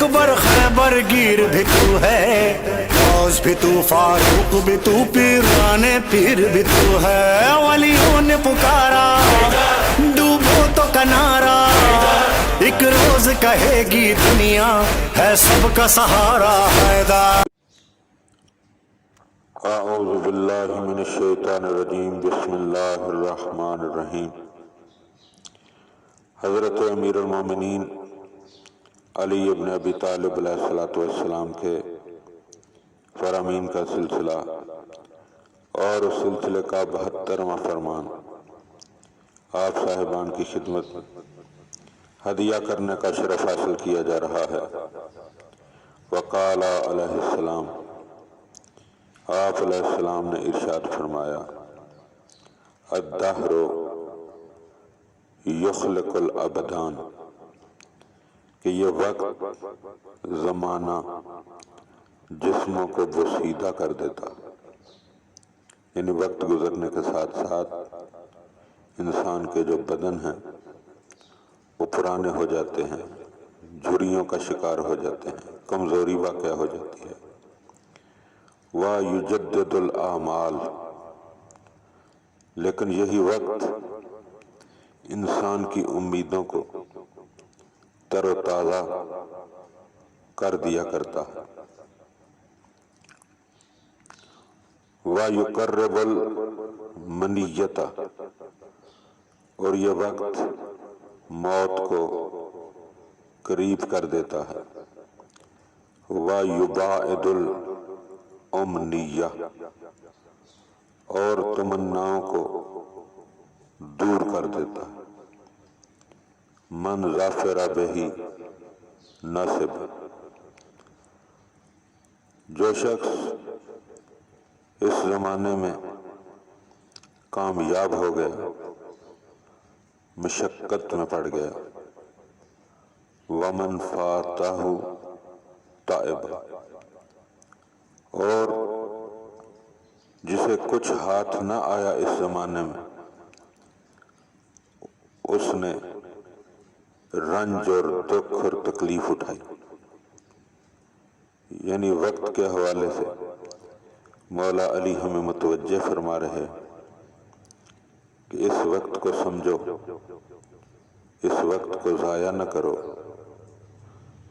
اکبر خیبر گیر بھی تو ہے، غوث بھی تو، فاروق بھی تو، پیران پیر بھی تو ہے، ولیوں نے پکارا ڈوبو تو کنارا، ایک روز کہے گی دنیا ہے سب کا سہارا حیدر۔ اعوذ باللہ من الشیطان الرجیم، بسم اللہ الرحمن الرحیم۔ حضرت امیر المومنین علی ابن ابی طالب علیہ السلام کے فرامین کا سلسلہ اور اس سلسلے کا 72واں فرمان آپ صاحبان کی خدمت ہدیہ کرنے کا شرف حاصل کیا جا رہا ہے۔ وقال علیہ السلام، آپ علیہ السلام نے ارشاد فرمایا، الدہر یخلق الابدان، کہ یہ وقت زمانہ جسموں کو بوسیدہ کر دیتا، یعنی وقت گزرنے کے ساتھ ساتھ انسان کے جو بدن ہیں وہ پرانے ہو جاتے ہیں، جھریوں کا شکار ہو جاتے ہیں، کمزوری واقع ہو جاتی ہے۔ وَيُجَدِّدُ الْأَعْمَالِ، لیکن یہی وقت انسان کی امیدوں کو تر و تازہ کر دیا کرتا ہے۔ وَيُقَرِّبُ الْمَنِيَّةَ، اور یہ وقت موت کو قریب کر دیتا ہے۔ وَيُبَاعِدُ الْأُمْنِيَّةَ، اور تمناؤں کو دور کر دیتا ہے۔ من ظفر بہ نصب، جو شخص اس زمانے میں کامیاب ہو گیا، مشقت میں پڑ گیا۔ ومن فاتہ تائب، اور جسے کچھ ہاتھ نہ آیا اس زمانے میں، اس نے رنج اور دکھ اور تکلیف اٹھائی۔ یعنی وقت کے حوالے سے مولا علی ہمیں متوجہ فرما رہے کہ اس وقت کو سمجھو، اس وقت کو ضائع نہ کرو۔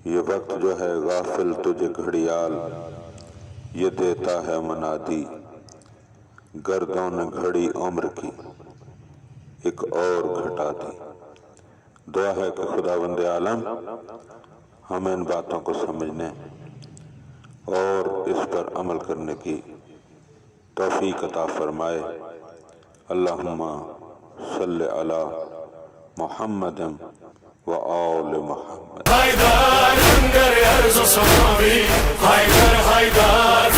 یہ وقت جو ہے غافل تجھے گھڑیال یہ دیتا ہے منادی، گردوں نے گھڑی عمر کی ایک اور گھٹا دی۔ دعا ہے کہ خداوند عالم ہمیں ان باتوں کو سمجھنے اور اس پر عمل کرنے کی توفیق عطا فرمائے۔ اللہم صلی علی محمد و آل محمد۔ حیدر لنگر ارض و سماوی، حیدر حیدر